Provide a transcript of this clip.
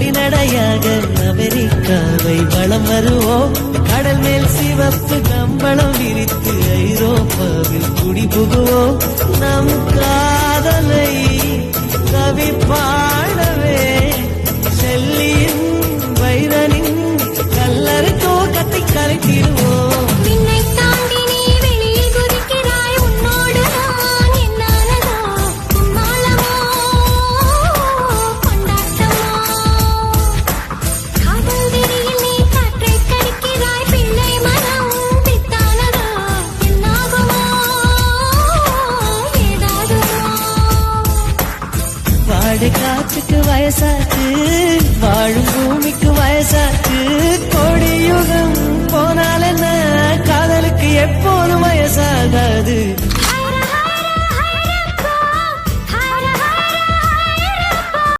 வழிநடையாக அமெரிக்காவை வலம் வருவோம். கடல் மேல் சிவப்பு கம்பளம் விரித்து ஐரோப்பாவில் குடிபுகுவோம். நம் காதலை கவி பாடவே செல்லியின் வைரனின் கல்லறு தோக்கத்தை கலைத்திடுவோம். காற்றுக்கு வயசாச்சு, வாழும் பூமிக்கு வயசாச்சு. கொடியுகம் போனால் என்ன, காதலுக்கு எப்போதும் வயசாகாது.